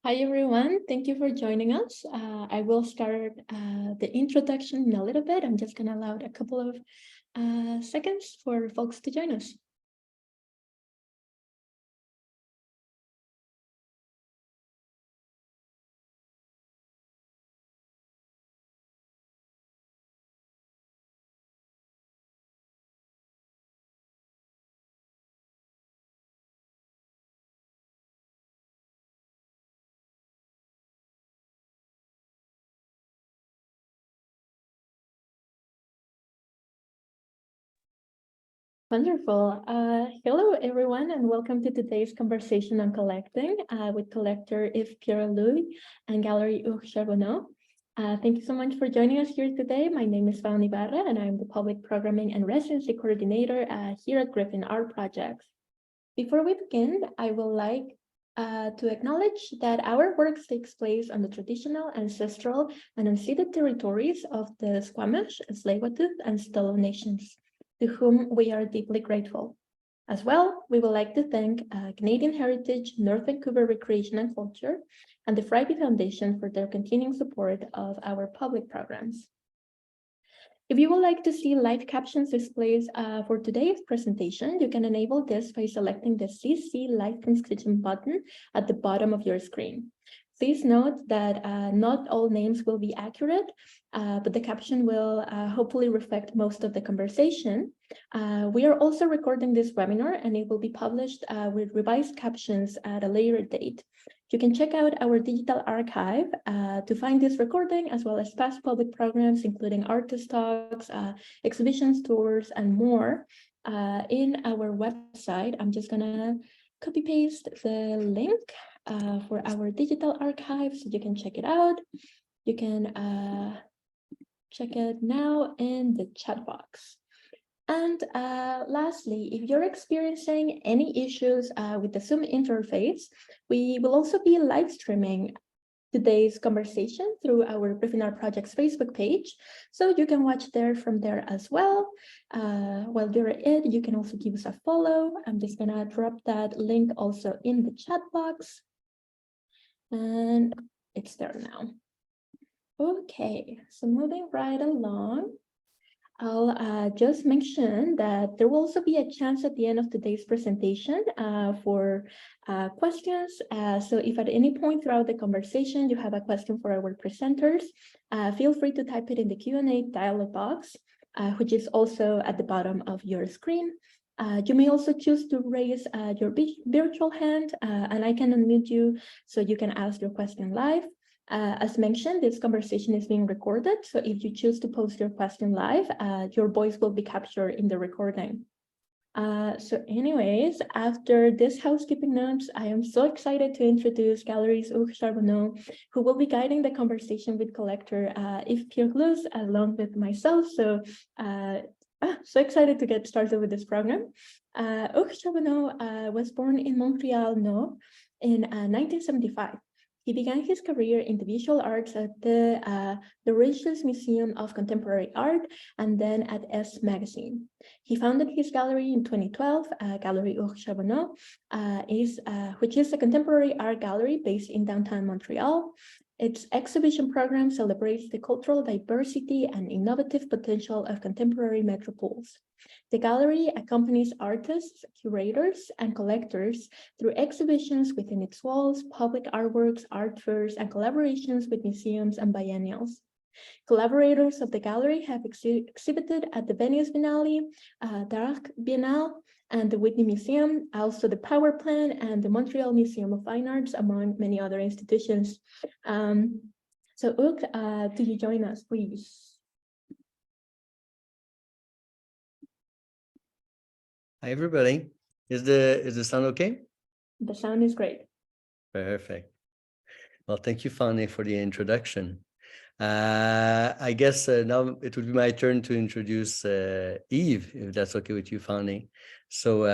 Hi, everyone. Thank you for joining us. I will start the introduction in a little bit. I'm just going to allow a couple of seconds for folks to join us. Wonderful. Hello, everyone, and welcome to today's conversation on collecting with collector Yves Pierre-Louis and gallery Hugues Charbonneau. Thank you so much for joining us here today. My name is Fauni Barra, and I'm the Public Programming and Residency Coordinator here at Griffin Art Projects. Before we begin, I would like to acknowledge that our work takes place on the traditional, ancestral, and unceded territories of the Squamish, Tsleil-Waututh, and Stolo nations, to whom we are deeply grateful. As well, we would like to thank Canadian Heritage, North Vancouver Recreation and Culture, and the Friday Foundation for their continuing support of our public programs. If you would like to see live captions displays for today's presentation, you can enable this by selecting the CC Live Transcription button at the bottom of your screen. Please note that not all names will be accurate, but the caption will hopefully reflect most of the conversation. We are also recording this webinar, and it will be published with revised captions at a later date. You can check out our digital archive to find this recording, as well as past public programs, including artist talks, exhibitions, tours, and more in our website. I'm just gonna copy paste the link for our digital archive so you can check it out. You can check it now in the chat box. And lastly, if you're experiencing any issues with the Zoom interface, we will also be live streaming today's conversation through our Griffin Art Project's Facebook page. So you can watch from there as well. While you're at it, you can also give us a follow. I'm just gonna drop that link also in the chat box. And it's there now. Okay, so moving right along. I'll just mention that there will also be a chance at the end of today's presentation for questions. So if at any point throughout the conversation you have a question for our presenters, feel free to type it in the Q&A dialog box, which is also at the bottom of your screen. You may also choose to raise your virtual hand, and I can unmute you so you can ask your question live. As mentioned, this conversation is being recorded, so if you choose to post your question live, your voice will be captured in the recording. So anyways, after this housekeeping notes, I am so excited to introduce gallerist Hugues Charbonneau, who will be guiding the conversation with collector Yves Pierre-Louis along with myself. So so excited to get started with this program. Hugues Charbonneau was born in Montreal, no, in 1975. He began his career in the visual arts at the Regis Museum of Contemporary Art and then at S Magazine. He founded his gallery in 2012, Gallery Hugues Charbonneau, which is a contemporary art gallery based in downtown Montreal. Its exhibition program celebrates the cultural diversity and innovative potential of contemporary metropoles. The gallery accompanies artists, curators, and collectors through exhibitions within its walls, public artworks, art fairs, and collaborations with museums and biennials. Collaborators of the gallery have exhibited at the Venice Biennale, the Arc Biennale, and the Whitney Museum, also the Power Plant and the Montreal Museum of Fine Arts, among many other institutions. So Hugues, do you join us, please? Hi, everybody. Is the sound okay? The sound is great. Perfect. Well, thank you, Fanny, for the introduction. I guess now it would be my turn to introduce Yves, if that's okay with you, Fanny. So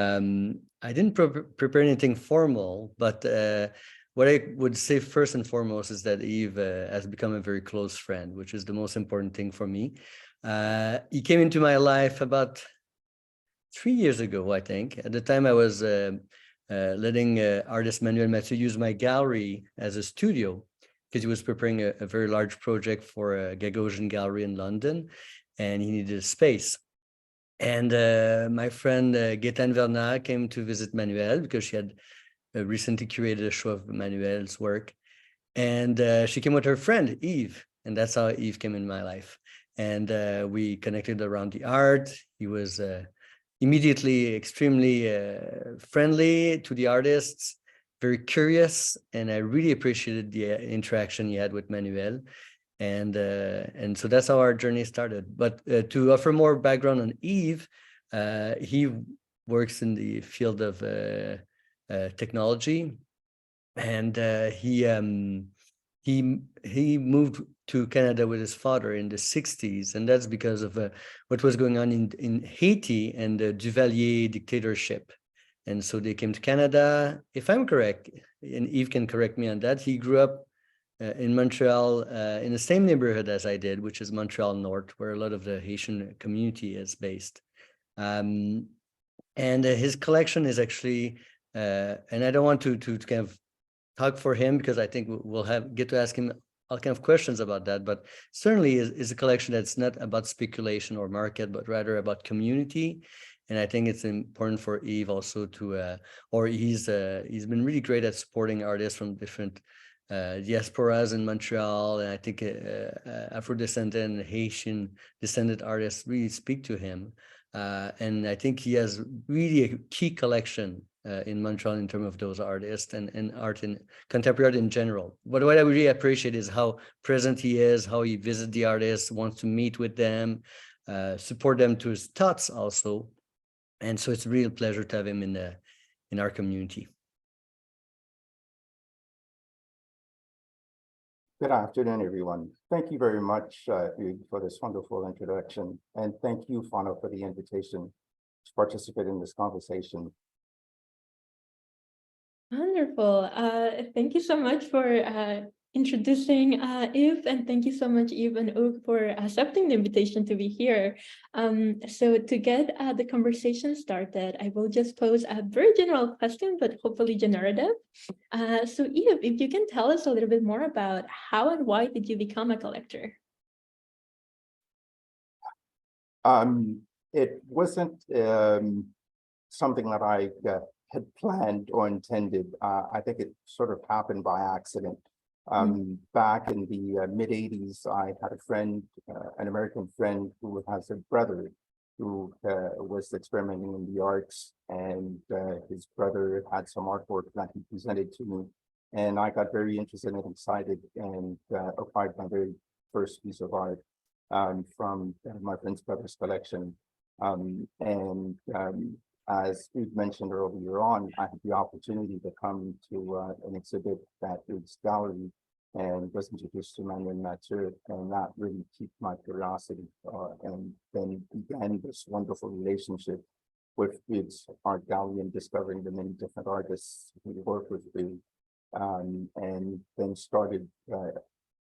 I didn't prepare anything formal, but what I would say first and foremost is that Yves has become a very close friend, which is the most important thing for me. He came into my life about 3 years ago, I think. At the time, I was letting artist Manuel Mathieu use my gallery as a studio, because he was preparing a very large project for a Gagosian gallery in London, and he needed a space. And my friend Gaëtane Vernat came to visit Manuel because she had recently curated a show of Manuel's work. And she came with her friend, Yves, and that's how Yves came in my life. And we connected around the art. He was immediately extremely friendly to the artists, very curious, and I really appreciated the interaction he had with Manuel. And so that's how our journey started. But to offer more background on Yves, he works in the field of technology, and he moved to Canada with his father in the 60s, and that's because of what was going on in Haiti and the Duvalier dictatorship. And so they came to Canada. If I'm correct, and Yves can correct me on that, he grew up in Montreal, in the same neighborhood as I did, which is Montreal North, where a lot of the Haitian community is based. And his collection is actually, and I don't want to kind of talk for him because I think we'll get to ask him all kind of questions about that, but certainly is a collection that's not about speculation or market, but rather about community. And I think it's important for Yves also to, or he's been really great at supporting artists from different diasporas in Montreal, and I think Afro-descendant and Haitian descended artists really speak to him. And I think he has really a key collection in Montreal in terms of those artists and art in contemporary art in general. But what I really appreciate is how present he is, how he visits the artists, wants to meet with them, support them to his thoughts also. And so it's a real pleasure to have him in our community. Good afternoon, everyone. Thank you very much, Hugues, for this wonderful introduction. And thank you, Fano, for the invitation to participate in this conversation. Wonderful. Thank you so much for introducing Yves, and thank you so much, Yves and Hugues, for accepting the invitation to be here. So to get the conversation started, I will just pose a very general question, but hopefully generative. So Yves, if you can tell us a little bit more about how and why did you become a collector? It wasn't something that I had planned or intended. I think it sort of happened by accident. Back in the mid-'80s, I had a friend, an American friend, who has a brother who was experimenting in the arts, and his brother had some artwork that he presented to me, and I got very interested and excited and acquired my very first piece of art from my friend's brother's collection. As we mentioned earlier on, I had the opportunity to come to an exhibit at Hugues Gallery and was introduced to Manuel Mathieu, and that really piqued my curiosity, and then began this wonderful relationship with Hugues Art Gallery and discovering the many different artists who work with Hugues, and then started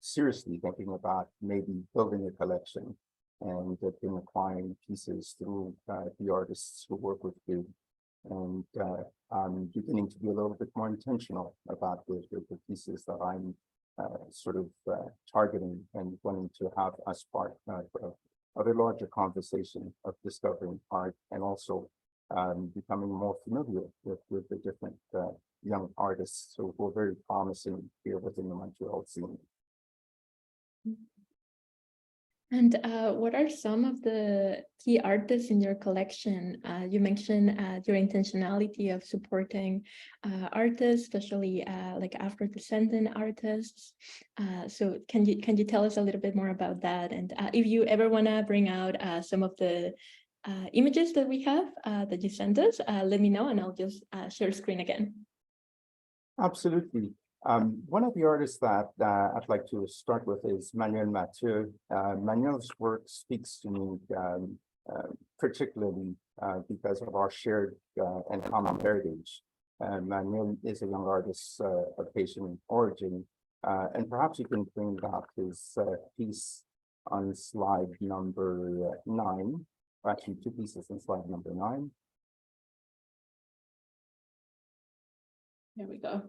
seriously thinking about maybe building a collection and been acquiring pieces through the artists who work with you. And I'm beginning to be a little bit more intentional about the pieces that I'm sort of targeting and wanting to have as part of a larger conversation of discovering art, and also becoming more familiar with the different young artists who are very promising here within the Montreal scene. And what are some of the key artists in your collection? You mentioned your intentionality of supporting artists, especially like Afro-descendant artists. So can you tell us a little bit more about that? And if you ever want to bring out some of the images that we have that you sent us, let me know and I'll just share screen again. Absolutely. One of the artists that I'd like to start with is Manuel Mathieu. Manuel's work speaks to me particularly because of our shared and common heritage. Manuel is a young artist of Haitian origin, and perhaps you can bring up his piece on slide number 9, actually 2 pieces on slide number 9. Here we go.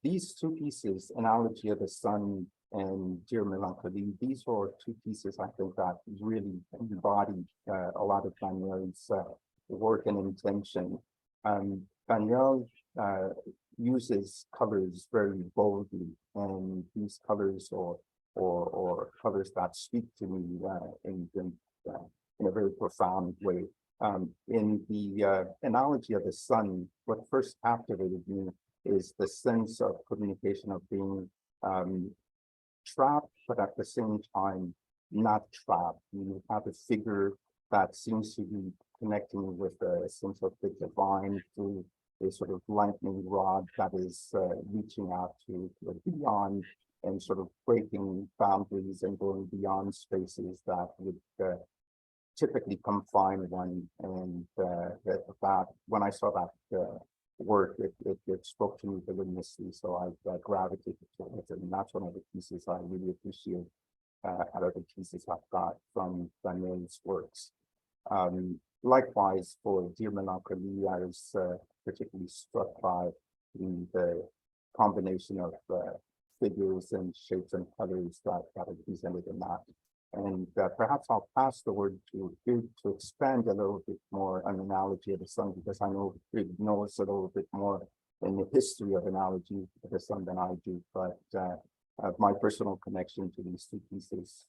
These two pieces, Analogy of the Sun and Dear Melancholy, these were two pieces I think that really embody a lot of Daniel's work and intention. Daniel uses colors very boldly, and these colors or colors that speak to me in a very profound way. In the Analogy of the Sun, what first captivated me is the sense of communication of being trapped, but at the same time not trapped. You have a figure that seems to be connecting with a sense of the divine through a sort of lightning rod that is reaching out to beyond and sort of breaking boundaries and going beyond spaces that would typically confine one. And that when I saw that work, it spoke to me religiously, so I gravitated towards it, and that's one of the pieces I really appreciate out of the pieces I've got from Daniel's works. Likewise, for Dear Melancholy, I was particularly struck by the combination of figures and shapes and colors that are presented in that. And perhaps I'll pass the word to Hugues to expand a little bit more on Analogy of the Sun, because I know Hugues knows a little bit more in the history of Analogy of the Sun than I do. But my personal connection to these two pieces,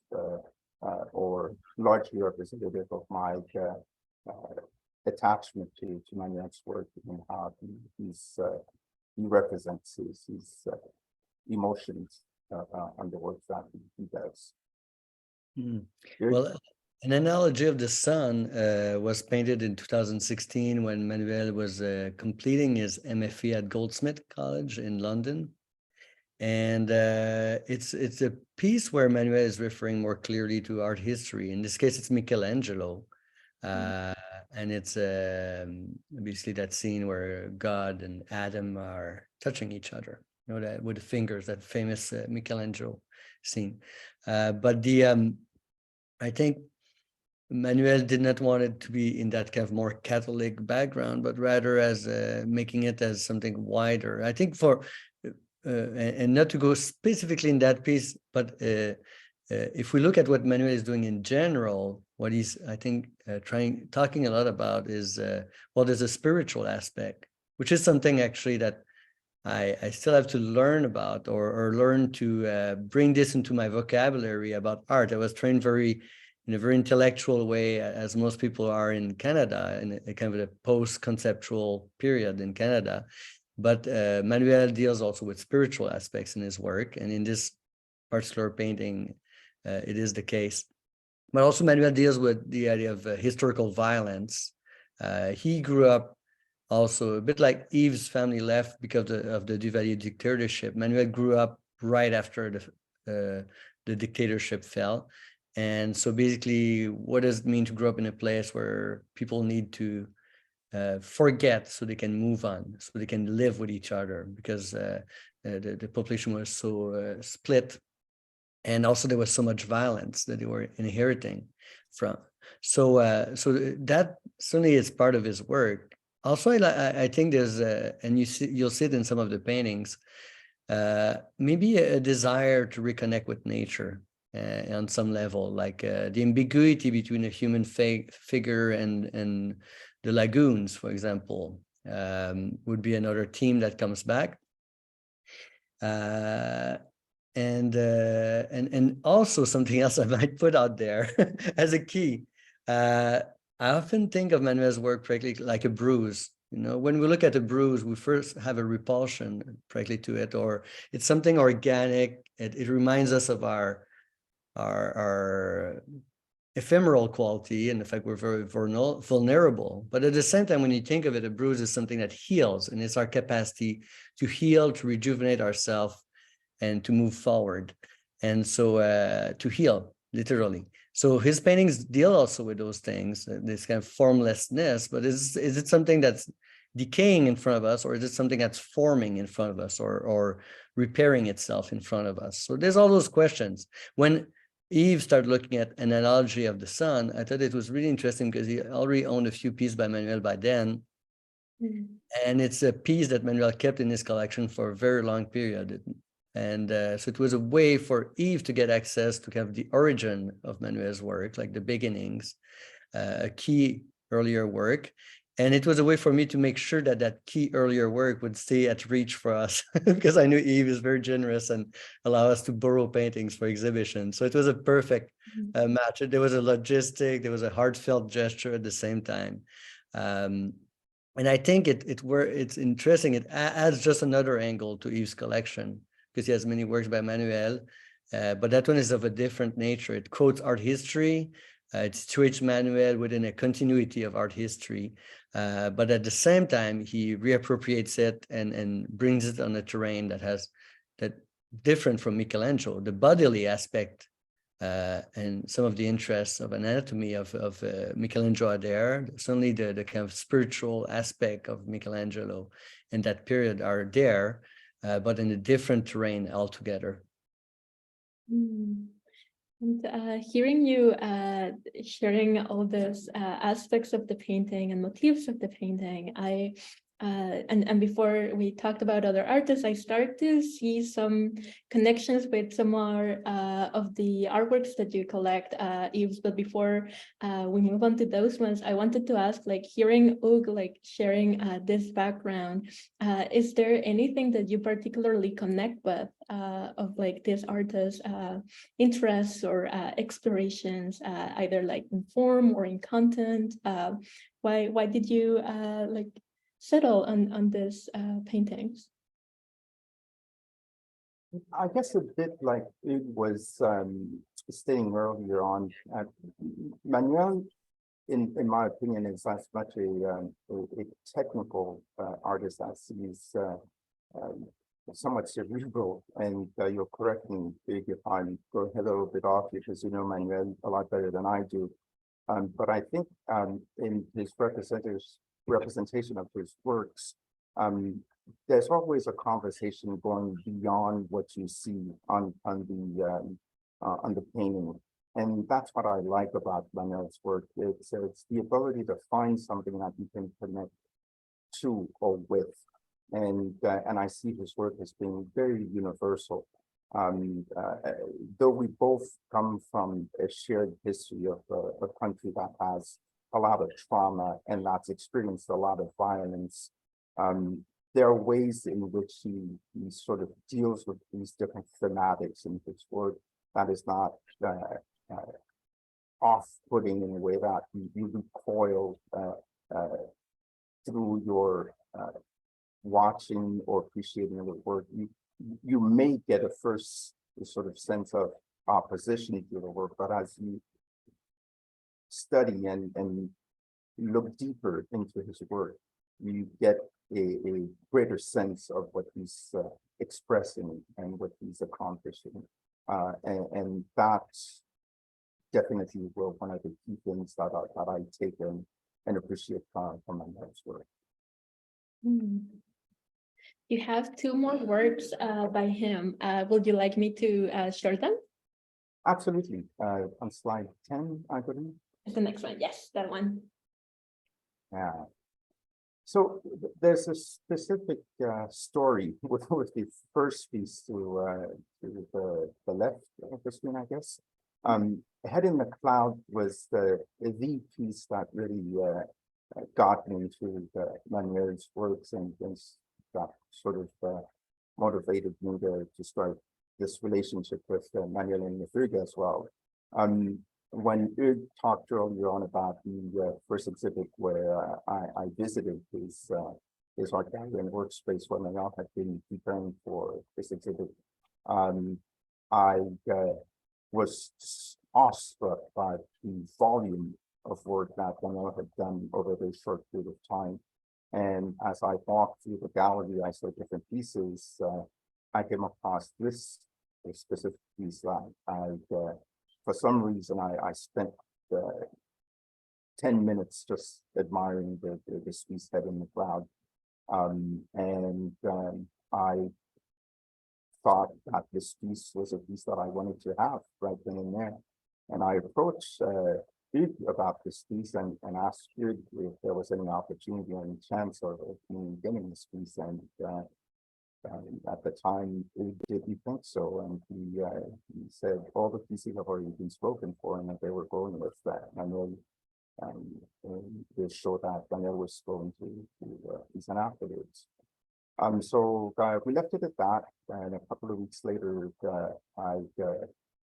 or largely representative of my attachment to Manuel's work and how he represents his emotions on the work that he does. Well, An Analogy of the Sun was painted in 2016 when Manuel was completing his MFA at Goldsmith College in London. And it's a piece where Manuel is referring more clearly to art history. In this case, it's Michelangelo. And it's basically that scene where God and Adam are touching each other, you know, that with the fingers, that famous Michelangelo scene. But I think Manuel did not want it to be in that kind of more Catholic background, but rather as making it as something wider. I think for, and not to go specifically in that piece, but if we look at what Manuel is doing in general, what he's, I think, talking a lot about is, well, there's a spiritual aspect, which is something actually that I still have to learn about, or learn to bring this into my vocabulary about art. I was trained in a very intellectual way, as most people are in Canada, in a kind of a post-conceptual period in Canada. But Manuel deals also with spiritual aspects in his work, and in this particular painting, it is the case. But also Manuel deals with the idea of historical violence. He grew up also a bit like Yves' family left because of the Duvalier dictatorship. Manuel grew up right after the dictatorship fell. And so basically, what does it mean to grow up in a place where people need to forget so they can move on, so they can live with each other, because the population was so split. And also there was so much violence that they were inheriting from. So so that certainly is part of his work. Also, I think there's, and you'll see it in some of the paintings, maybe a desire to reconnect with nature on some level, like the ambiguity between a human figure and the lagoons, for example, would be another theme that comes back. And also something else I might put out there as a key. I often think of Manuel's work practically like a bruise. You know, when we look at a bruise, we first have a repulsion practically to it, or it's something organic. It reminds us of our ephemeral quality and the fact we're very vulnerable. But at the same time, when you think of it, a bruise is something that heals, and it's our capacity to heal, to rejuvenate ourselves, and to move forward. And so to heal, literally. So his paintings deal also with those things, this kind of formlessness, but is it something that's decaying in front of us, or is it something that's forming in front of us, or repairing itself in front of us? So there's all those questions. When Yves started looking at An Analogy of the Sun, I thought it was really interesting because he already owned a few pieces by Manuel by then. And it's a piece that Manuel kept in his collection for a very long period. And so it was a way for Yves to get access to have the origin of Manuel's work, like the beginnings, a key earlier work. And it was a way for me to make sure that that key earlier work would stay at reach for us, because I knew Yves is very generous and allow us to borrow paintings for exhibition. So it was a perfect match. There was a logistic, there was a heartfelt gesture at the same time. And I think it's interesting. It adds just another angle to Yves' collection, because he has many works by Manuel, but that one is of a different nature. It quotes art history. It situates Manuel within a continuity of art history, but at the same time, he reappropriates it and brings it on a terrain that different from Michelangelo. The bodily aspect and some of the interests of anatomy of Michelangelo are there. Certainly the kind of spiritual aspect of Michelangelo in that period are there, but in a different terrain altogether. And hearing you sharing all those aspects of the painting and motifs of the painting, and before we talked about other artists, I started to see some connections with some more of the artworks that you collect, Yves. But before we move on to those ones, I wanted to ask, like, hearing Hugues like sharing this background, is there anything that you particularly connect with of like this artist's interests or explorations, either like in form or in content? Why did you like settle on this paintings? I guess a bit like it was saying earlier on, Manuel, in my opinion, is as much a technical artist as he's somewhat cerebral. And you'll correct me if I'm going a little bit off, because you know Manuel a lot better than I do. But I think in his representation of his works, there's always a conversation going beyond what you see on the painting, and that's what I like about Manuel's work. It's the ability to find something that you can connect to or with, and I see his work as being very universal. Though we both come from a shared history of a country that has a lot of trauma and that's experienced a lot of violence, there are ways in which he sort of deals with these different thematics in his work that is not off-putting in a way that you recoil through your watching or appreciating the work. You may get a first sort of sense of opposition to the work, but as you study and look deeper into his work, you get a greater sense of what he's expressing and what he's accomplishing. And that's definitely one of the key things that I take and appreciate from Manuel's work. You have two more works by him. Would you like me to share them? Absolutely. On slide 10, I believe. The next one, yes, that one. Yeah. So there's a specific story with the first piece to the left of the screen, I guess. Head in the Cloud was the piece that really got me into Manuel's works and that sort of motivated me to start this relationship with Manuel and Mithriga as well. When Hugues talked earlier on about the first exhibit where I visited his art gallery and workspace where Manuel had been preparing for this exhibit, I was awestruck by the volume of work that Manuel had done over a short period of time. And as I walked through the gallery, I saw different pieces. I came across this specific piece that for some reason I spent 10 minutes just admiring this piece, Head in the Cloud. I thought that this piece was a piece that I wanted to have right then and there. And I approached Hugues about this piece and asked Hugues if there was any opportunity or any chance of me getting this piece. And at the time, he didn't think so. And he said all the pieces have already been spoken for and that they were going with that. And then they showed that Daniel was going to Eastern afterwards. So we left it at that, and a couple of weeks later, I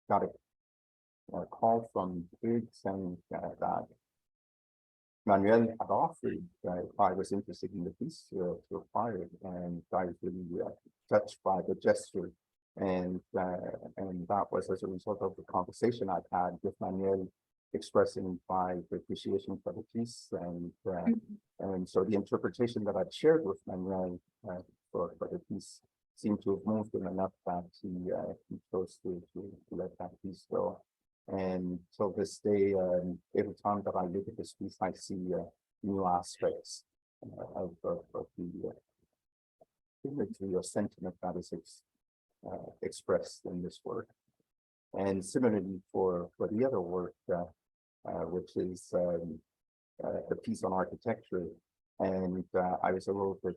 got a call from Hugues saying that Manuel had offered if I was interested in the piece to acquire it, and I was really touched by the gesture, and that was as a result of the conversation I'd had with Manuel, expressing my appreciation for the piece, and so the interpretation that I'd shared with Manuel for the piece seemed to have moved him enough that he chose to let that piece go. And till this day, every time that I look at this piece, I see new aspects of the imagery or sentiment that is expressed in this work. And similarly for the other work, which is the piece on architecture, and I was a little bit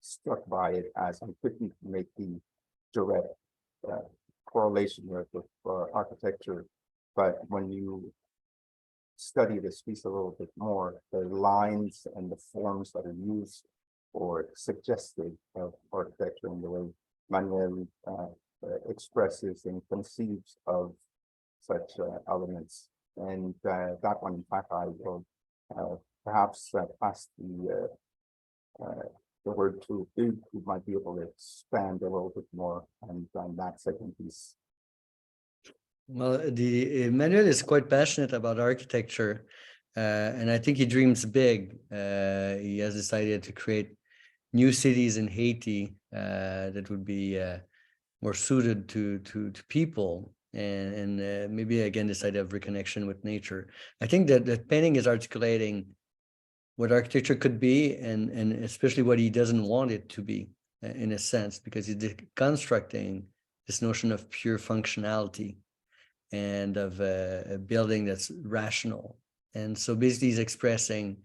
struck by it as I couldn't make the direct correlation with architecture, but when you study this piece a little bit more, the lines and the forms that are used or suggested of architecture and the way Manuel expresses and conceives of such elements. And that one, in fact, I will perhaps pass the word to Hugues, who might be able to expand a little bit more on that second piece. Well, the Emmanuel is quite passionate about architecture, and I think he dreams big. He has this idea to create new cities in Haiti that would be more suited to people, and maybe again this idea of reconnection with nature. I think that painting is articulating what architecture could be, and especially what he doesn't want it to be, in a sense, because he's deconstructing this notion of pure functionality and of a building that's rational. And so basically he's expressing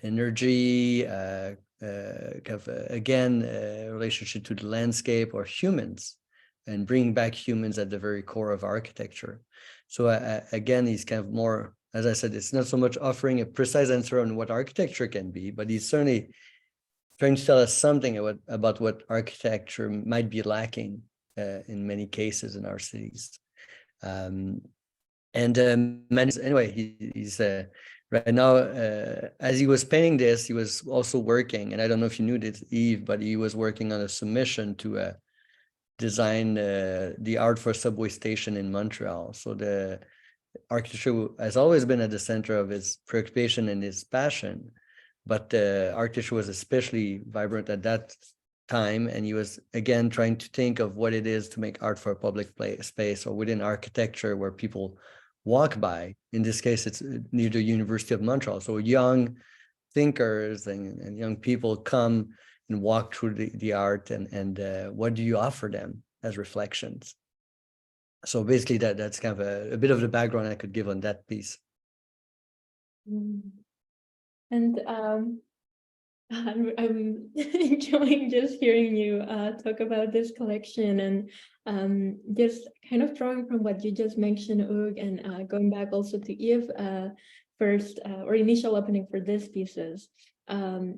energy, again, relationship to the landscape or humans, and bringing back humans at the very core of architecture. So again, he's kind of more, as I said, it's not so much offering a precise answer on what architecture can be, but he's certainly trying to tell us something about what architecture might be lacking in many cases in our cities. Anyway, he's right now, as he was painting this, he was also working, and I don't know if you knew this, Yves, but he was working on a submission to design the art for a subway station in Montreal. So the architecture has always been at the center of his preoccupation and his passion, but architecture was especially vibrant at that time, and he was again trying to think of what it is to make art for a public space or within architecture where people walk by. In this case, it's near the University of Montreal, so young thinkers and young people come and walk through the art, and what do you offer them as reflections? So basically that's kind of a bit of the background I could give on that piece. And I'm enjoying just hearing you talk about this collection, and just kind of drawing from what you just mentioned, Hugues, and going back also to Yves, first or initial opening for these pieces.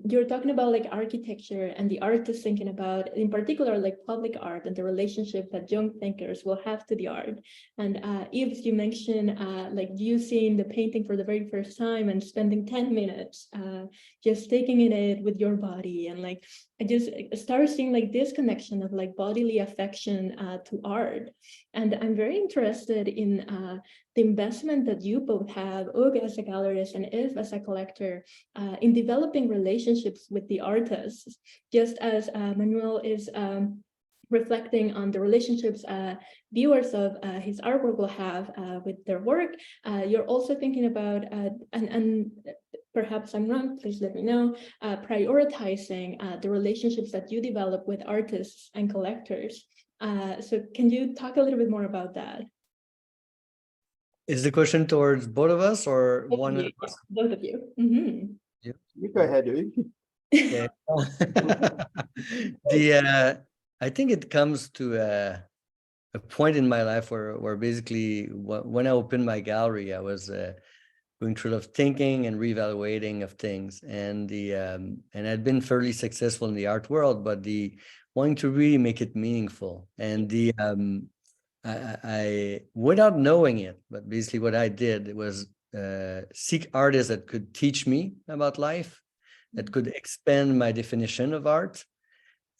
You're talking about like architecture and the artist thinking about, in particular, like public art and the relationship that young thinkers will have to the art. And Yves, you mentioned like you seeing the painting for the very first time and spending 10 minutes just taking in it with your body, and like I just started seeing like this connection of like bodily affection to art. And I'm very interested in the investment that you both have, Hugues as a gallerist and Yves as a collector, in developing relationships with the artists, just as Manuel is reflecting on the relationships viewers of his artwork will have with their work. You're also thinking about, and perhaps I'm wrong, please let me know, prioritizing the relationships that you develop with artists and collectors. So can you talk a little bit more about that? Is the question towards both of us or Both of one? you, yes, both of you. Mhm. You go ahead, Hugues. Okay. The I think it comes to a point in my life where basically when I opened my gallery, I was going through a lot of thinking and reevaluating of things, and and I'd been fairly successful in the art world, but the wanting to really make it meaningful, and I without knowing it, but basically what I did was seek artists that could teach me about life, that could expand my definition of art,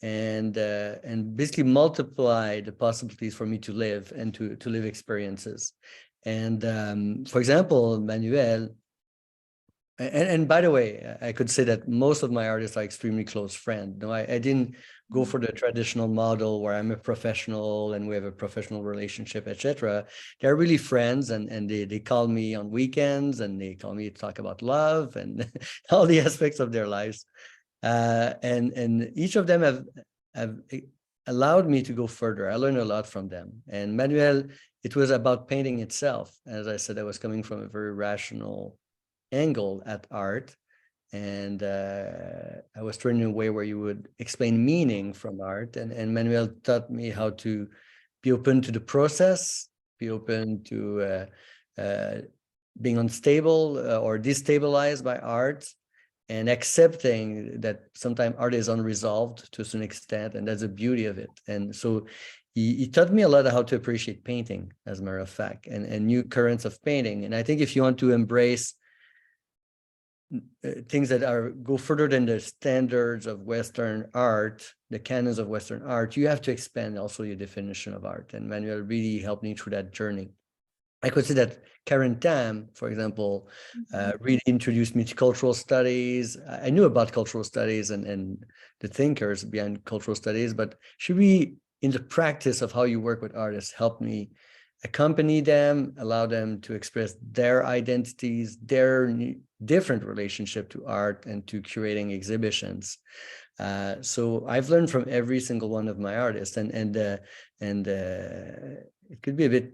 and basically multiply the possibilities for me to live and to live experiences. And for example, Manuel, and by the way, I could say that most of my artists are extremely close friends. No, I didn't go for the traditional model where I'm a professional and we have a professional relationship, etc. They're really friends, and they call me on weekends and they call me to talk about love and all the aspects of their lives. And each of them have allowed me to go further. I learned a lot from them. And Manuel, it was about painting itself. As I said, I was coming from a very rational angle at art, and I was trained in a way where you would explain meaning from art. And Manuel taught me how to be open to the process, be open to being unstable or destabilized by art, and accepting that sometimes art is unresolved to some extent, and that's the beauty of it. And so he taught me a lot of how to appreciate painting, as a matter of fact, and new currents of painting. And I think if you want to embrace things that go further than the standards of Western art, the canons of Western art, you have to expand also your definition of art. And Manuel really helped me through that journey. I could say that Karen Tam, for example, really introduced me to cultural studies. I knew about cultural studies and the thinkers behind cultural studies, but she really, in the practice of how you work with artists, helped me accompany them, allow them to express their identities, their different relationship to art and to curating exhibitions. So I've learned from every single one of my artists, and it could be a bit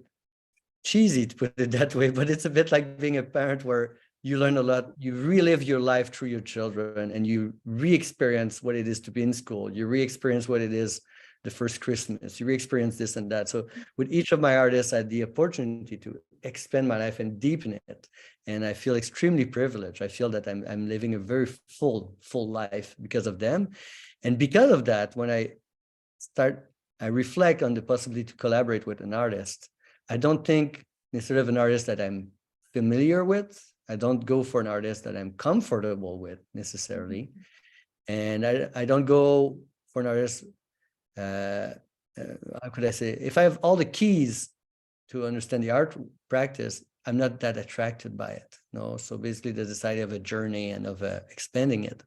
cheesy to put it that way, but it's a bit like being a parent where you learn a lot, you relive your life through your children, and you re-experience what it is to be in school, you re-experience what it is the first Christmas, you re-experience this and that. So with each of my artists, I had the opportunity to expand my life and deepen it, and I feel extremely privileged. I feel that I'm living a very full life because of them. And because of that, when I reflect on the possibility to collaborate with an artist, I don't think instead of an artist that I'm familiar with, I don't go for an artist that I'm comfortable with necessarily. And I don't go for an artist, how could I say, if I have all the keys to understand the art practice, I'm not that attracted by it. No, so basically there's this idea of a journey and of expanding it.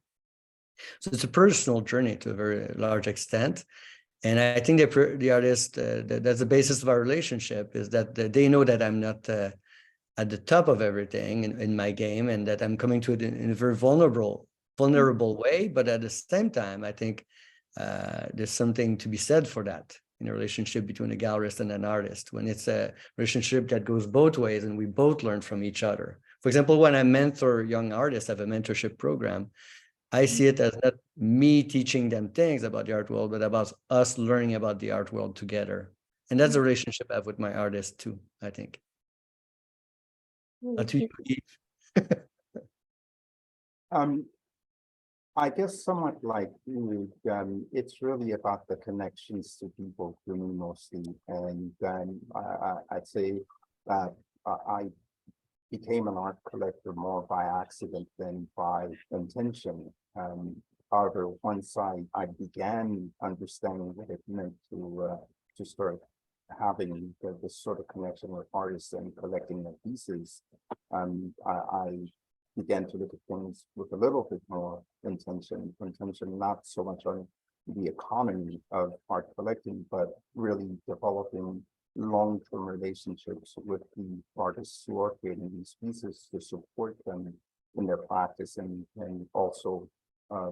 So it's a personal journey to a very large extent. And I think the artist, that's the basis of our relationship, is that they know that I'm not at the top of everything in my game, and that I'm coming to it in a very vulnerable way. But at the same time, I think there's something to be said for that in a relationship between a gallerist and an artist, when it's a relationship that goes both ways and we both learn from each other. For example, when I mentor young artists, I have a mentorship program. I see it as not me teaching them things about the art world, but about us learning about the art world together. And that's a relationship I have with my artists too, I think. To you, Yves. I guess somewhat like you, it's really about the connections to people to me mostly. And I'd say that I became an art collector more by accident than by intention. However, once I began understanding what it meant to start having this sort of connection with artists and collecting their pieces, I began to look at things with a little bit more intention, not so much on the economy of art collecting, but really developing long-term relationships with the artists who are creating these pieces to support them in their practice, and also uh,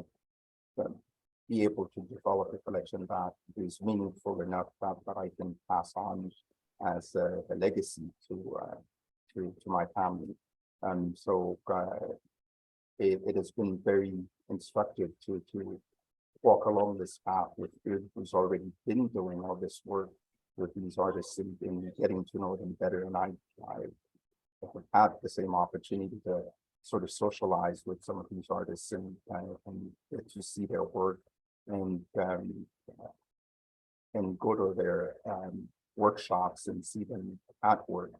be able to develop a collection that is meaningful enough that I can pass on as a legacy to my family. So it has been very instructive to walk along this path with Hugues, who's already been doing all this work with these artists and getting to know them better. And I have had the same opportunity to sort of socialize with some of these artists and get to see their work and go to their workshops and see them at work.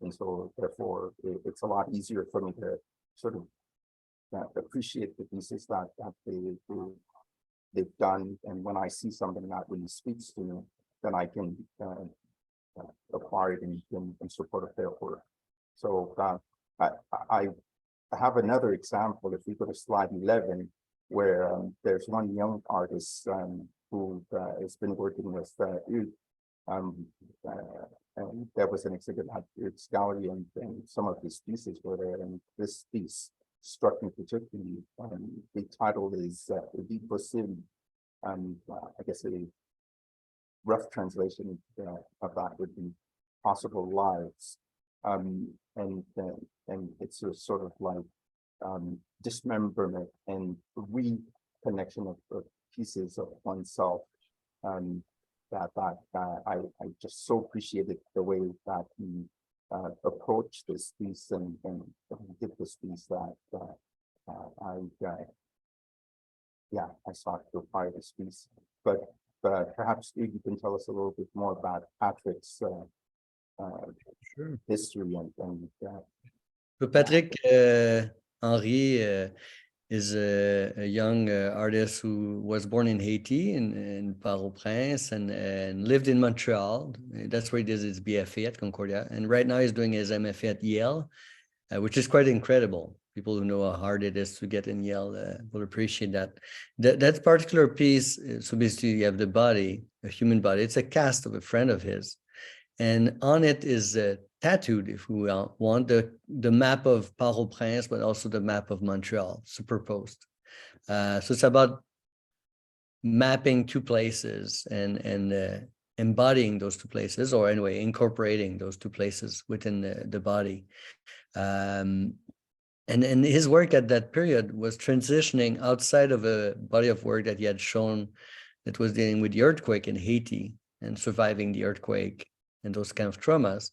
And so therefore it's a lot easier for me to sort of appreciate the pieces that they've done. And when I see something that really speaks to me, then I can acquire it in support of their work. So I have another example. If we go to slide 11, where there's one young artist who has been working with Hugues. And there was an exhibit at Hugues Gallery, and some of his pieces were there. And this piece struck me particularly. The title is Possible. I guess a rough translation of that would be Possible Lives. And it's a sort of like dismemberment and reconnection of pieces of oneself. That I just so appreciated the way that he approached this piece and did this piece that I sought to acquire this piece. But perhaps you can tell us a little bit more about Patrick's Sure. history and So Patrick Henry is a young artist who was born in Haiti in Port-au-Prince and lived in Montreal. That's where he did his BFA at Concordia. And right now he's doing his MFA at Yale, which is quite incredible. People who know how hard it is to get in Yale will appreciate that. That particular piece, so basically you have the body, a human body. It's a cast of a friend of his. And on it is tattooed, if we want, the map of Port-au-Prince, but also the map of Montreal superposed. So it's about mapping two places and embodying those two places, or anyway, incorporating those two places within the body. And his work at that period was transitioning outside of a body of work that he had shown that was dealing with the earthquake in Haiti and surviving the earthquake and those kind of traumas,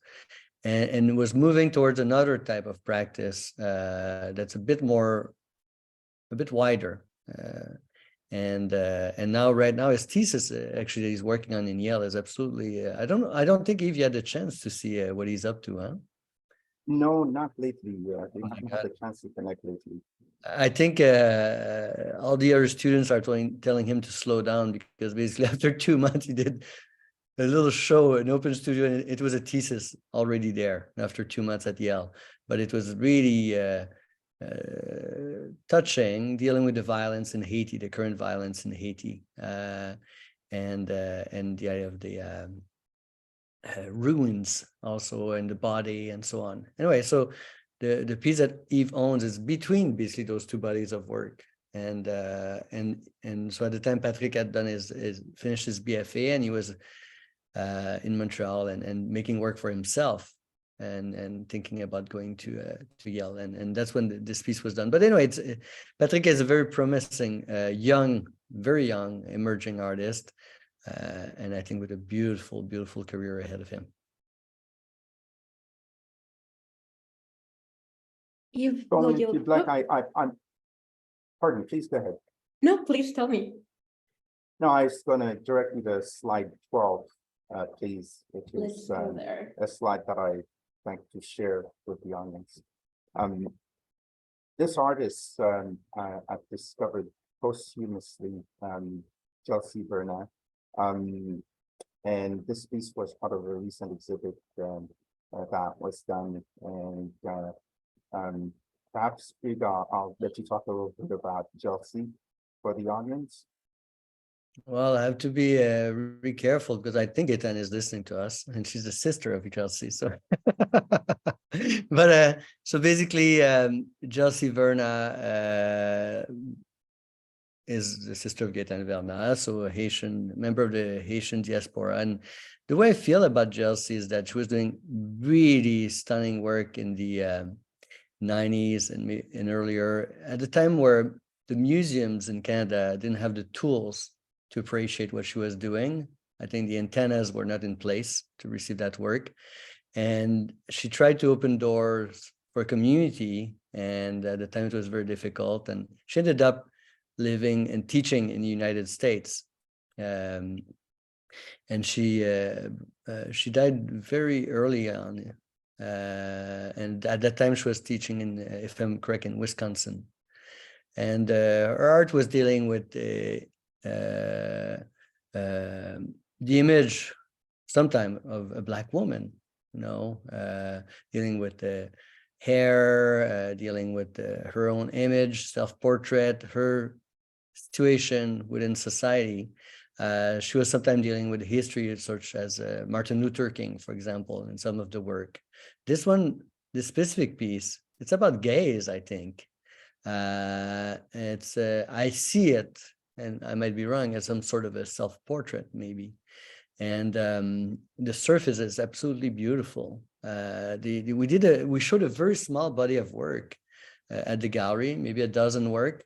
and was moving towards another type of practice that's a bit wider. And now, right now, his thesis actually that he's working on in Yale is absolutely. I don't think Yves, you had a chance to see what he's up to, huh? No, not lately. They haven't had a chance to connect lately. I think all the other students are telling him to slow down, because basically after 2 months he did a little show, an open studio, and it was a thesis already there after 2 months at Yale. But it was really touching, dealing with the violence in Haiti, the current violence in Haiti, and the idea of the ruins also in the body and so on. Anyway, so the piece that Yves owns is between basically those two bodies of work. And so at the time Patrick had done finished his BFA, and he was in Montreal and making work for himself and thinking about going to Yale, and that's when this piece was done. But anyway, Patrick is a very promising very young emerging artist, and I think with a beautiful career ahead of him. If you'd like, I'm pardon, please go ahead. No, please tell me. No, I was going to direct you to slide 12, please. It Let's is go there. a slide that I like to share with the audience. This artist I've discovered posthumously, Chelsea Verna, and this piece was part of a recent exhibit that was done. And perhaps Hugues, I'll let you talk a little bit about Chelsea for the audience. Well, I have to be really careful, because I think Ethan is listening to us, and she's the sister of Chelsea. So, but so basically, Chelsea Verna is the sister of Gaëtan Vernal, so a Haitian member of the Haitian diaspora. And the way I feel about Chelsea is that she was doing really stunning work in the 90s and earlier, at the time where the museums in Canada didn't have the tools to appreciate what she was doing. I think the antennas were not in place to receive that work. And she tried to open doors for a community, and at the time it was very difficult. And she ended up living and teaching in the United States. And she died very early on. And at that time she was teaching in, if I'm correct, in Wisconsin. And her art was dealing with the image sometime of a Black woman, dealing with the hair, dealing with her own image, self-portrait, her situation within society. She was sometimes dealing with history, such as Martin Luther King, for example, in some of the work. This specific piece, it's about gays, I think. I see it, and I might be wrong, as some sort of a self-portrait, maybe. And the surface is absolutely beautiful. We showed a very small body of work at the gallery, maybe a dozen work,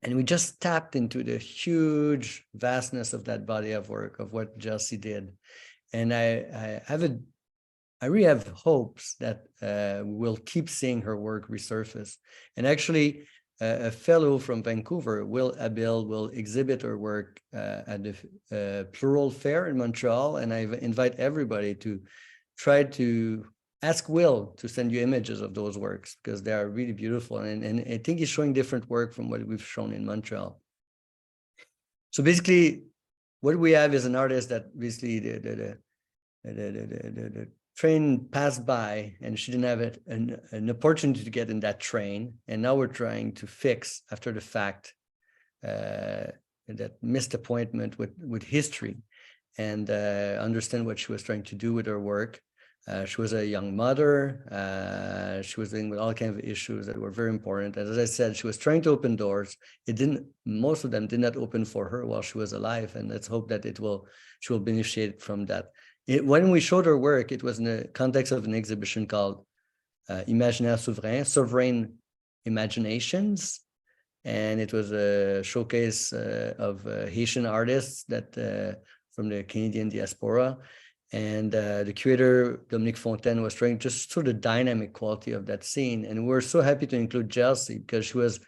and we just tapped into the huge vastness of that body of work, of what Chelsea did. And I really have hopes that we'll keep seeing her work resurface. And actually, a fellow from Vancouver, Will Abil, will exhibit her work at the Plural Fair in Montreal. And I invite everybody to try to ask Will to send you images of those works, because they are really beautiful. And I think he's showing different work from what we've shown in Montreal. So basically, what we have is an artist that basically the train passed by and she didn't have an opportunity to get in that train. And now we're trying to fix, after the fact, that missed appointment with history, and understand what she was trying to do with her work. She was a young mother. She was dealing with all kinds of issues that were very important. And as I said, she was trying to open doors. Most of them did not open for her while she was alive. And let's hope that she will beneficiate from that. When we showed her work, it was in the context of an exhibition called Imaginaire Souverain, Sovereign Imaginations. And it was a showcase of Haitian artists from the Canadian diaspora. And the curator, Dominique Fontaine, was trying just sort of the dynamic quality of that scene. And we're so happy to include Chelsea, because she was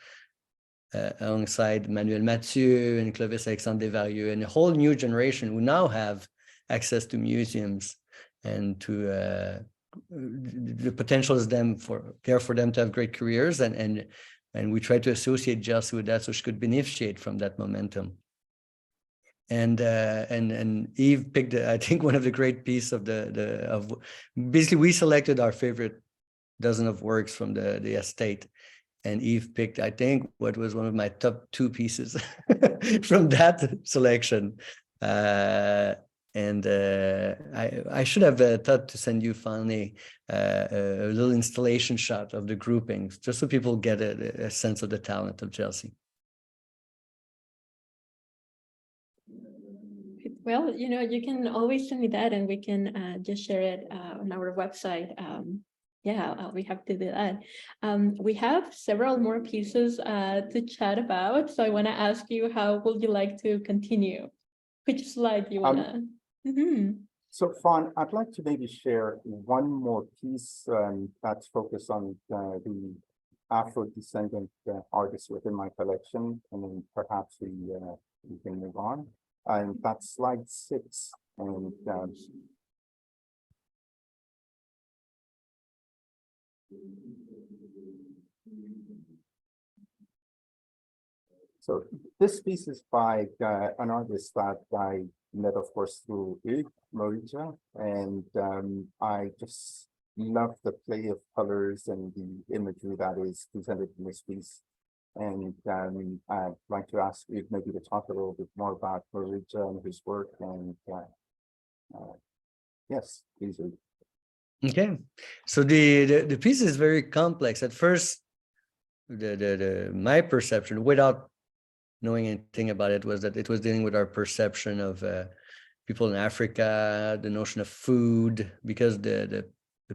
alongside Manuel Mathieu and Clovis Alexandre Desvarieux, and a whole new generation who now have access to museums, and to the potential is there for them to have great careers. And we try to associate Chelsea with that so she could beneficiate from that momentum. And Yves picked, I think, one of the great pieces of basically we selected our favorite dozen of works from the estate, and Yves picked, I think, what was one of my top 2 pieces from that selection. I should have thought to send you finally a little installation shot of the groupings, just so people get a sense of the talent of Chelsea. Well, you can always send me that, and we can just share it on our website. We have to do that. We have several more pieces to chat about, so I want to ask you, how would you like to continue? Which slide you want to? So, Fawn, I'd like to maybe share one more piece that's focused on the Afro-descendant artists within my collection, and then perhaps we can move on. And that's slide 6. And so this piece is by an artist that I met, of course, through Hugues Charbonneau, and I just love the play of colors and the imagery that is presented in this piece. And I'd like to ask you maybe to talk a little bit more about Charbonneau and his work. And yes, please. Okay, so the piece is very complex. At first, my perception, without knowing anything about it was that it was dealing with our perception of people in Africa, the notion of food, because the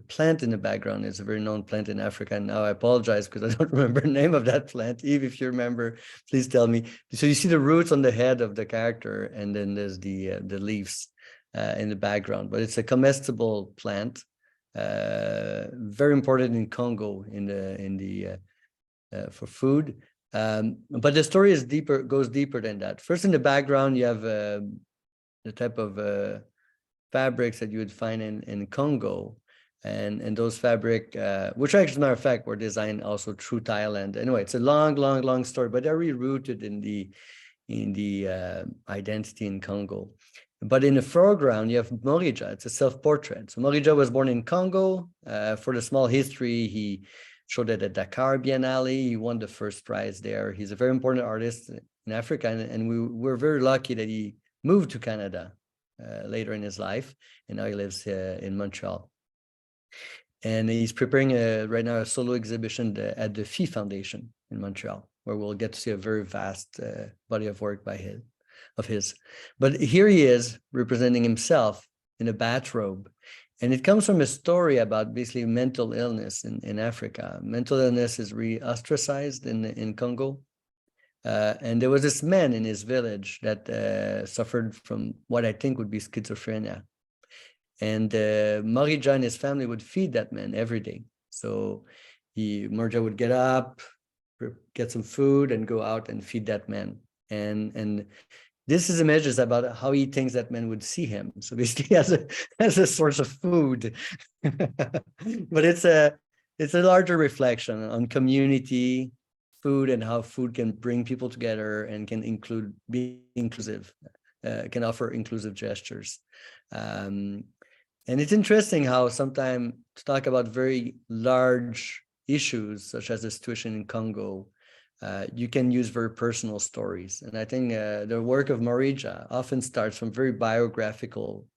plant in the background is a very known plant in Africa. And now I apologize because I don't remember the name of that plant. Yves, if you remember, please tell me. So you see the roots on the head of the character, and then there's the leaves in the background. But it's a comestible plant, very important in Congo for food. But the story is goes deeper than that. First, in the background, you have the type of fabrics that you would find in Congo. And those fabric, which actually, as a matter of fact, were designed also through Thailand. Anyway, it's a long story, but they're really rooted in the identity in Congo. But in the foreground, you have Morija. It's a self-portrait. So Morija was born in Congo. For the small history, he showed at the Dakar Biennale. He won the first prize there. He's a very important artist in Africa, and we're very lucky that he moved to Canada later in his life, and now he lives in Montreal. And he's preparing right now a solo exhibition at the Phi Foundation in Montreal, where we'll get to see a very vast body of work of his. But here he is representing himself in a bathrobe. And it comes from a story about basically mental illness in Africa. Mental illness is really ostracized in Congo. And there was this man in his village that suffered from what I think would be schizophrenia. And Morija and his family would feed that man every day. So Morija would get up, get some food, and go out and feed that man. And this is images about how he thinks that man would see him. So basically, as a source of food. But it's a larger reflection on community, food, and how food can bring people together and can be inclusive, can offer inclusive gestures. And it's interesting how sometimes to talk about very large issues, such as the situation in Congo, you can use very personal stories. And I think the work of Morija often starts from very biographical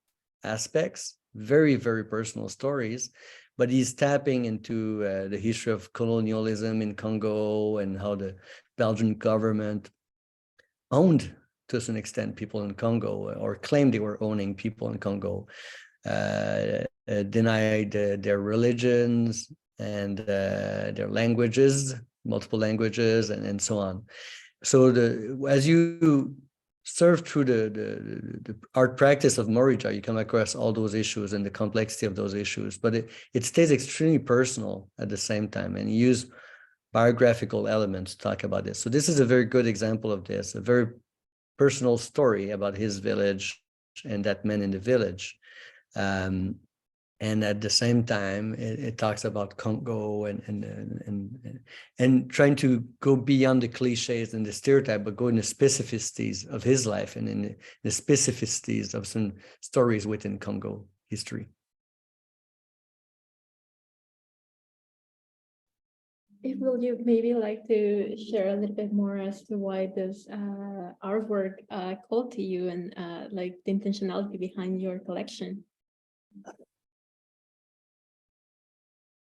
aspects, very, very personal stories, but he's tapping into the history of colonialism in Congo and how the Belgian government owned, to some extent, people in Congo, or claimed they were owning people in Congo. Denied their religions and their languages, multiple languages, and so on. So as you surf through the art practice of Morija, you come across all those issues and the complexity of those issues, but it stays extremely personal at the same time, and you use biographical elements to talk about this. So this is a very good example of this, a very personal story about his village and that man in the village. And at the same time, it talks about Congo and trying to go beyond the cliches and the stereotype, but go in the specificities of his life and in the specificities of some stories within Congo history. If will you maybe like to share a little bit more as to why this artwork called to you and like the intentionality behind your collection?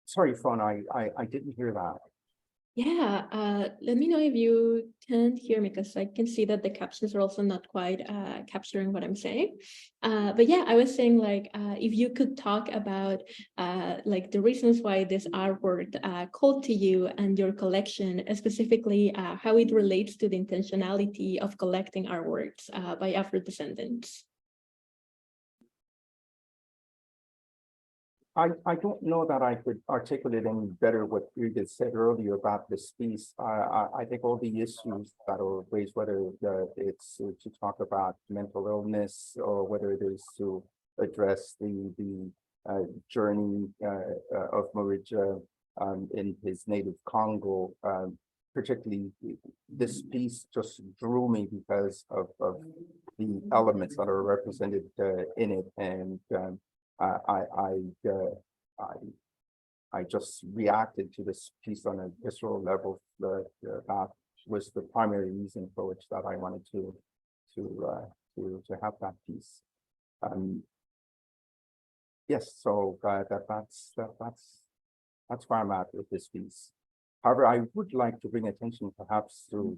Sorry, Fawn, I didn't hear that. Yeah, let me know if you can't hear me, because I can see that the captions are also not quite capturing what I'm saying. But yeah, I was saying like if you could talk about like the reasons why this artwork called to you and your collection, specifically how it relates to the intentionality of collecting artworks by Afro-descendants. I don't know that I could articulate any better what you just said earlier about this piece. I think all the issues that are raised, whether it's to talk about mental illness or whether it is to address the journey of Morija in his native Congo, particularly this piece just drew me because of the elements that are represented in it, and I just reacted to this piece on a visceral level. That was the primary reason for which that I wanted to have that piece. Yes, so that's where I'm at with this piece. However, I would like to bring attention perhaps to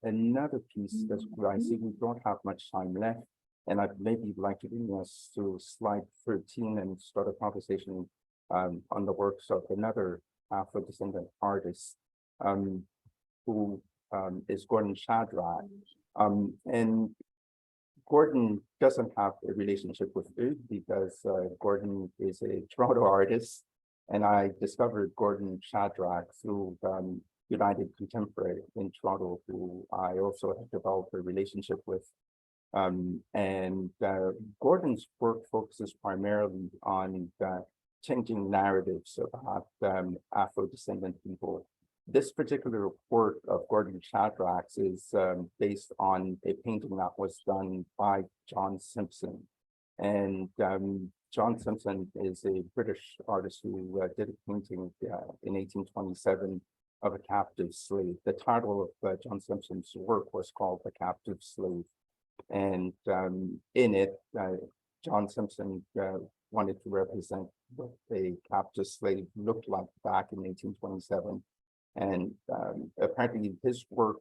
another piece that I see we don't have much time left, and I'd maybe like to bring us to slide 13 and start a conversation on the works of another Afro-descendant artist who is Gordon Shadrach. And Gordon doesn't have a relationship with Hugues because Gordon is a Toronto artist, and I discovered Gordon Shadrach through United Contemporary in Toronto, who I also have developed a relationship with. Gordon's work focuses primarily on changing narratives about Afro-descendant people. This particular work of Gordon Shadrach's is based on a painting that was done by John Simpson. And John Simpson is a British artist who did a painting in 1827 of a captive slave. The title of John Simpson's work was called The Captive Slave. And in it, John Simpson wanted to represent what a captive slave looked like back in 1827. And apparently his work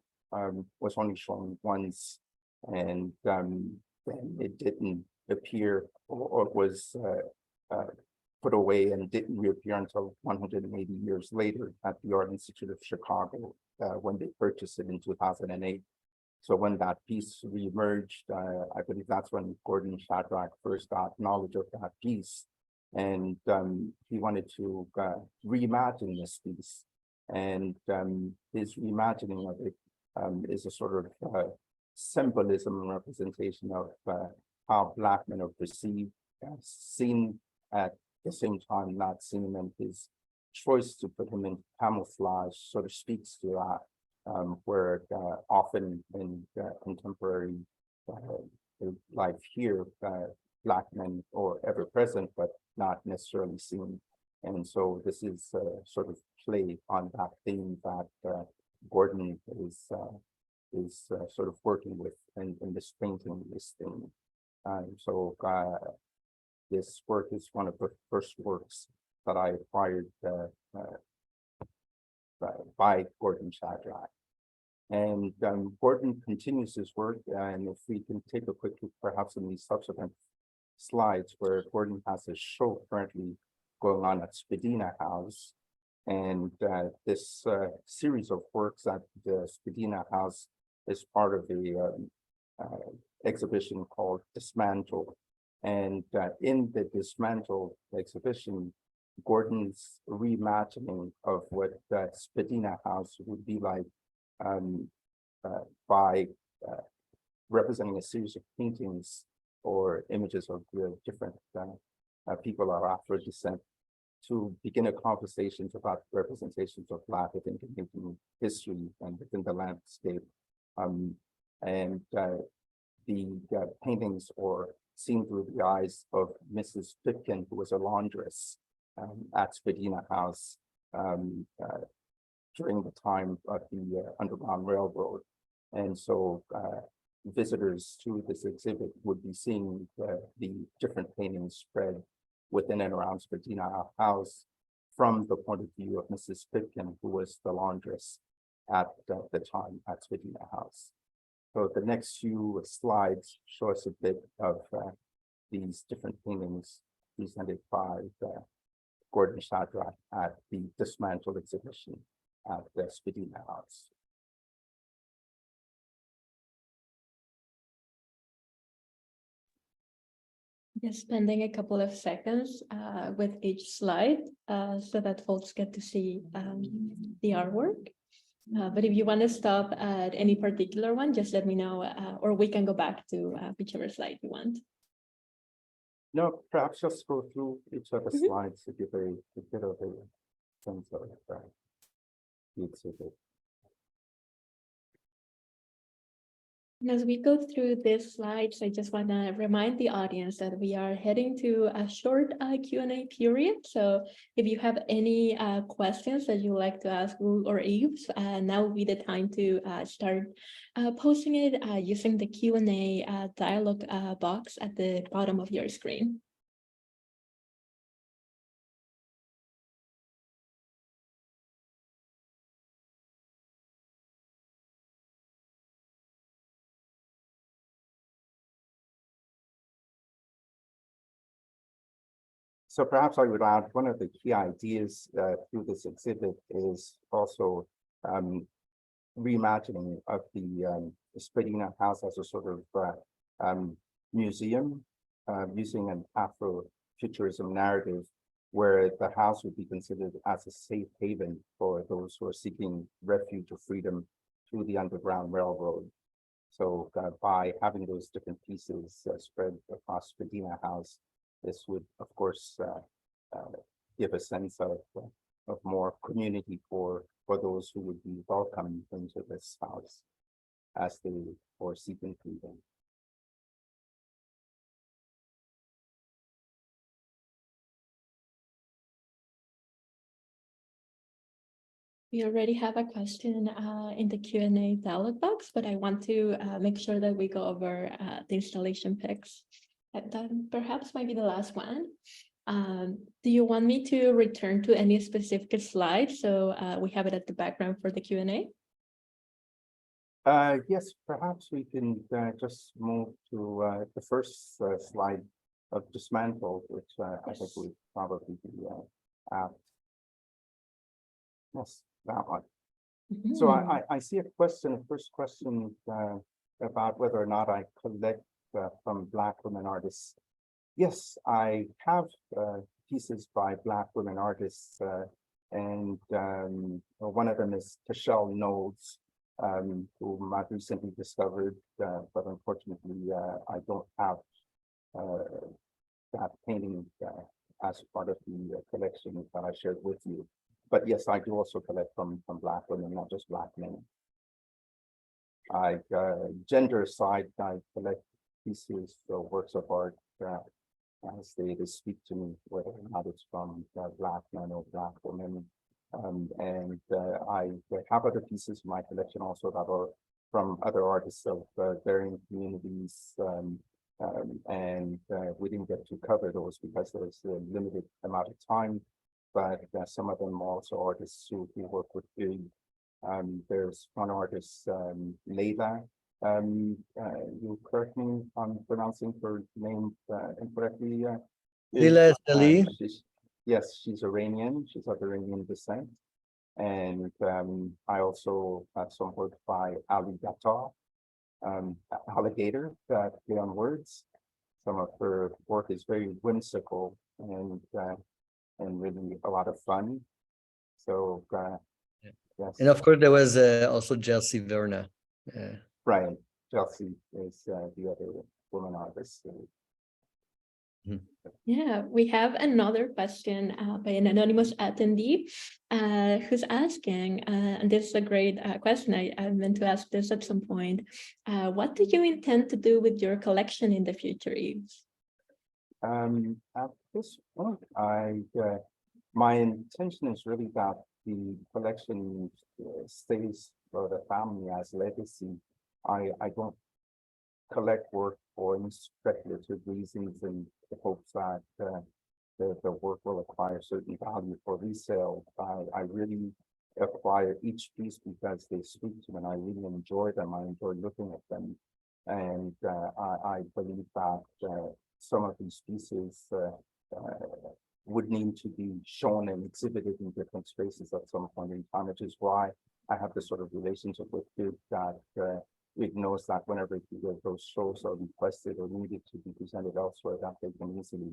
was only shown once, and then it didn't appear or was put away and didn't reappear until 180 years later at the Art Institute of Chicago when they purchased it in 2008. So when that piece reemerged, I believe that's when Gordon Shadrach first got knowledge of that piece. And he wanted to reimagine this piece. And his reimagining of it is a sort of symbolism and representation of how Black men are perceived, seen at the same time, not seen, and his choice to put him in camouflage sort of speaks to that, where often in contemporary life here, Black men are ever present, but not necessarily seen. And so this is sort of play on that theme that Gordon is sort of working with in this painting, this thing. So this work is one of the first works that I acquired by Gordon Shadrach. And Gordon continues his work, and if we can take a quick look perhaps in these subsequent slides, where Gordon has a show currently going on at Spadina House. And this series of works at the Spadina House is part of the exhibition called Dismantle. And in the Dismantle exhibition, Gordon's reimagining of what Spadina House would be like by representing a series of paintings or images of the different people of Afro descent, to begin a conversation about representations of Black within Canadian history and within the landscape. The paintings are seen through the eyes of Mrs. Pipkin, who was a laundress at Spadina House during the time of the Underground Railroad. And so visitors to this exhibit would be seeing the different paintings spread within and around Spadina House from the point of view of Mrs. Pipkin, who was the laundress at the time at Spadina House. So the next few slides show us a bit of these different paintings presented by Gordon Shadrach at the Dismantle exhibition at the Spadina House. Just spending a couple of seconds with each slide so that folks get to see the artwork. But if you want to stop at any particular one, just let me know, or we can go back to whichever slide you want. No, perhaps just go through each of the slides to give a bit of a sense of the exhibit. As we go through these slides, I just want to remind the audience that we are heading to a short Q&A period. So if you have any questions that you'd like to ask Hugues or Yves, now would be the time to start posting it using the Q&A dialog box at the bottom of your screen. So perhaps I would add one of the key ideas through this exhibit is also reimagining of the Spadina House as a sort of museum using an Afrofuturism narrative where the house would be considered as a safe haven for those who are seeking refuge or freedom through the Underground Railroad. So by having those different pieces spread across Spadina House, this would, of course, give a sense of more community for those who would be welcomed into this house as they were seeking freedom. We already have a question in the Q&A dialog box, but I want to make sure that we go over the installation pics. That perhaps might be the last one. Do you want me to return to any specific slide? So we have it at the background for the Q&A. Yes, perhaps we can just move to the first slide of dismantle, which I think would probably be apt. Yes, that one. So I see a first question about whether or not I collect from Black women artists. Yes, I have pieces by Black women artists, and one of them is Tashelle Knowles, whom I've recently discovered, but unfortunately I don't have that painting as part of the collection that I shared with you. But yes, I do also collect from Black women, not just Black men. Gender aside, I collect pieces or works of art as they speak to me, whether or not it's from Black men or Black women. And I have other pieces in my collection also that are from other artists of varying communities. And we didn't get to cover those because there's a limited amount of time. But some of them are also artists who work with food. There's one artist, Leila. You correct me if I'm pronouncing her name incorrectly. Leila Ali. Yes, she's Iranian. She's of Iranian descent. And I also have some work by Ali Gattar, alligator, play on words. Some of her work is very whimsical and really a lot of fun. So yes. And of course, there was also Chelsea Verna. Right, Chelsea is the other woman artist. Yeah, we have another question by an anonymous attendee who's asking, and this is a great question. I meant to ask this at some point. What do you intend to do with your collection in the future, Yves? At this point, my intention is really that the collection stays for the family as legacy. I don't collect work for any speculative reasons in the hopes that the work will acquire certain value for resale. I really acquire each piece because they speak to me and I really enjoy them. I enjoy looking at them. And I believe that some of these pieces would need to be shown and exhibited in different spaces at some point in time, which is why I have this sort of relationship with Hugues that it knows that whenever those shows are requested or needed to be presented elsewhere, that they can easily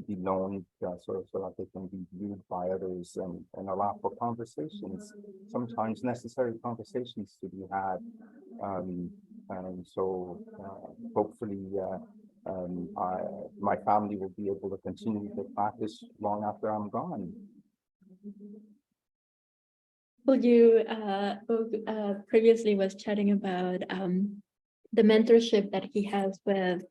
be loaned so that they can be viewed by others and allow for conversations, sometimes necessary conversations to be had. And so hopefully my family will be able to continue the practice long after I'm gone. Well, you previously was chatting about the mentorship that he has with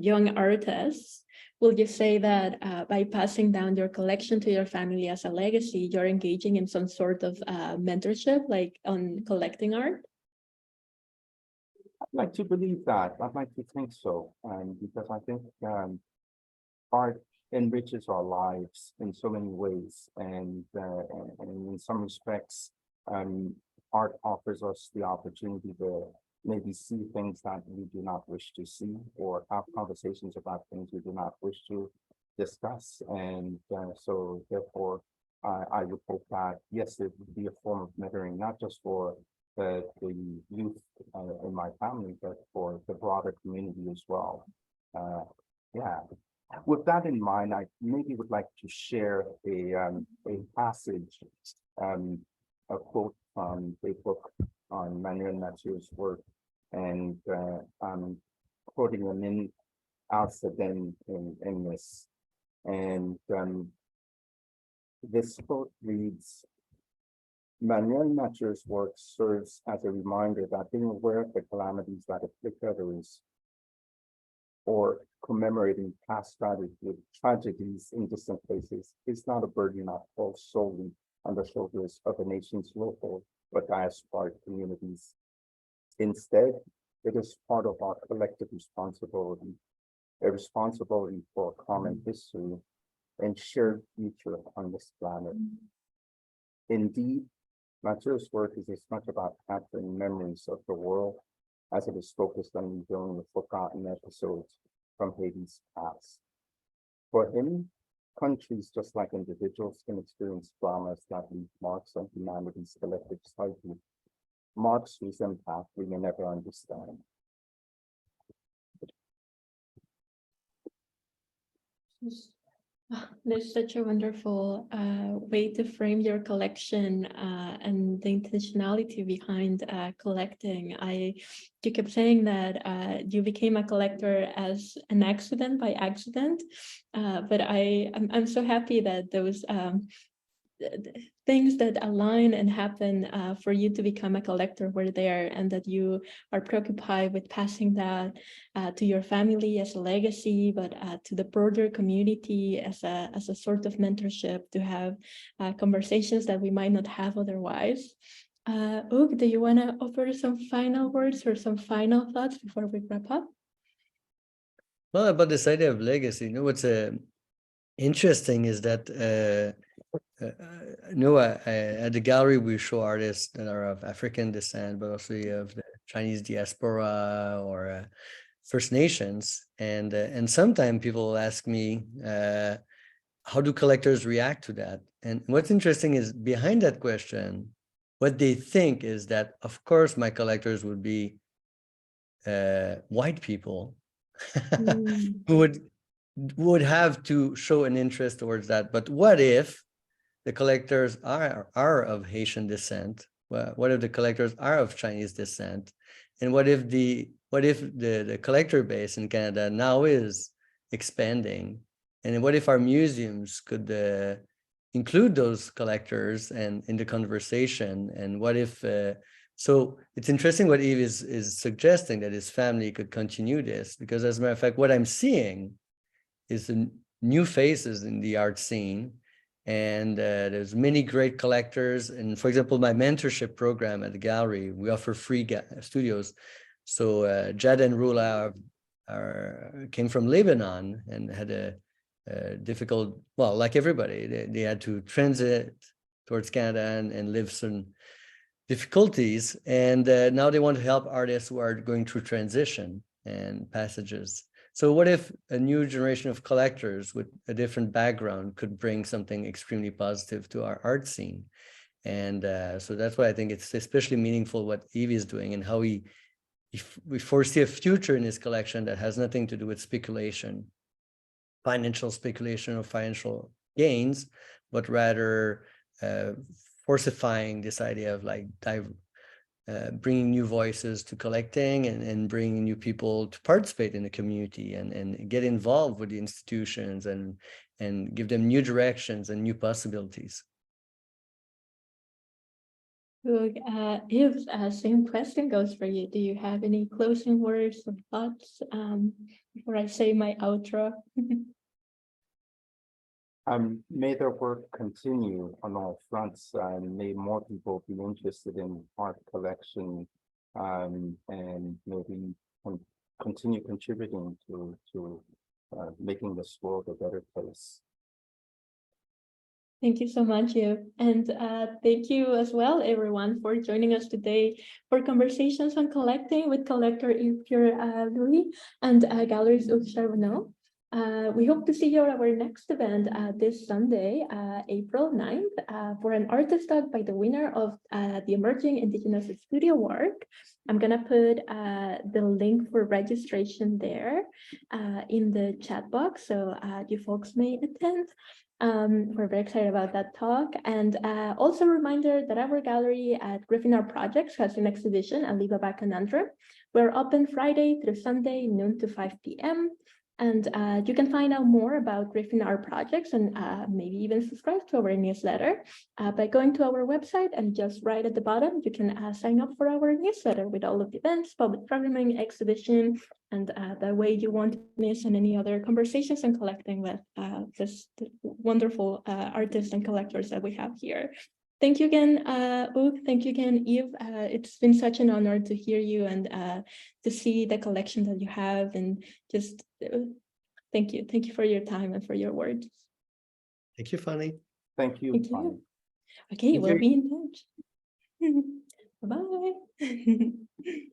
young artists. Will you say that by passing down your collection to your family as a legacy, you're engaging in some sort of mentorship, like on collecting art? I'd like to believe that. I'd like to think so, because I think art enriches our lives in so many ways, and in some respects, art offers us the opportunity to maybe see things that we do not wish to see, or have conversations about things we do not wish to discuss. And so therefore, I would hope that, yes, it would be a form of mentoring, not just for the youth in my family, but for the broader community as well. Yeah. With that in mind, I maybe would like to share a passage, a quote from a book on Manuel Mathieu's work, and I'm quoting him in Al-Sadin in this. And this quote reads, Manuel Mathieu's work serves as a reminder that being aware of the calamities that afflict others or commemorating past tragedies in distant places is not a burden that falls solely on the shoulders of a nation's local but diasporic communities. Instead, it is part of our collective responsibility, a responsibility for a common history and shared future on this planet. Indeed, Mathieu's work is as much about capturing memories of the world as it is focused on revealing the forgotten episodes from Haiti's past. For him, countries, just like individuals, can experience dramas that leave marks on humanity's collective psyche, marks whose impact we may never understand. There's such a wonderful way to frame your collection and the intentionality behind collecting. You kept saying that you became a collector as an accident by accident, but I'm so happy that those things that align and happen for you to become a collector were there, and that you are preoccupied with passing that to your family as a legacy, but to the broader community as a sort of mentorship to have conversations that we might not have otherwise. Hugues, do you want to offer some final words or some final thoughts before we wrap up? Well, about this idea of legacy, what's interesting is that at the gallery we show artists that are of African descent, but also of the Chinese diaspora or First Nations, and sometimes people ask me, how do collectors react to that? And what's interesting is behind that question, what they think is that, of course, my collectors would be white people who would have to show an interest towards that. But what if the collectors are of Haitian descent? What if the collectors are of Chinese descent? And what if the collector base in Canada now is expanding? And what if our museums could include those collectors and in the conversation? And what if so it's interesting what Yves is suggesting, that his family could continue this, because as a matter of fact, what I'm seeing is the new faces in the art scene. And there's many great collectors. And for example, my mentorship program at the gallery, we offer free studios. So Jad and Rula came from Lebanon and had a difficult, well, like everybody, they had to transit towards Canada and live some difficulties. And now they want to help artists who are going through transition and passages. So what if a new generation of collectors with a different background could bring something extremely positive to our art scene? And so that's why I think it's especially meaningful what Yves is doing, and how we foresee a future in his collection that has nothing to do with speculation, financial speculation or financial gains, but rather falsifying this idea of like bringing new voices to collecting and bringing new people to participate in the community and get involved with the institutions and give them new directions and new possibilities. Yves, same question goes for you. Do you have any closing words or thoughts before I say my outro? May their work continue on all fronts, and may more people be interested in art collection, and maybe continue contributing to making this world a better place. Thank you so much, Yves. And thank you as well, everyone, for joining us today for Conversations on Collecting with collector Yves Pierre-Louis and gallerist Hugues Charbonneau. We hope to see you at our next event this Sunday, April 9th, for an artist talk by the winner of the Emerging Indigenous Studio Work. I'm gonna put the link for registration there in the chat box, so you folks may attend. We're very excited about that talk. And also a reminder that our gallery at Griffin Art Projects has an exhibition, Alibaba Conundrum. We're open Friday through Sunday, noon to 5 p.m. And you can find out more about Griffin Art Projects and maybe even subscribe to our newsletter by going to our website, and just right at the bottom, you can sign up for our newsletter with all of the events, public programming, exhibition, and that way you won't miss any other conversations and collecting with just wonderful artists and collectors that we have here. Thank you again, Hugues. Thank you again, Yves. It's been such an honor to hear you and to see the collection that you have, and just thank you. Thank you for your time and for your words. Thank you, Fanny. Thank you. Thank you. Fanny. Okay, Thank we'll you. be in touch. Bye.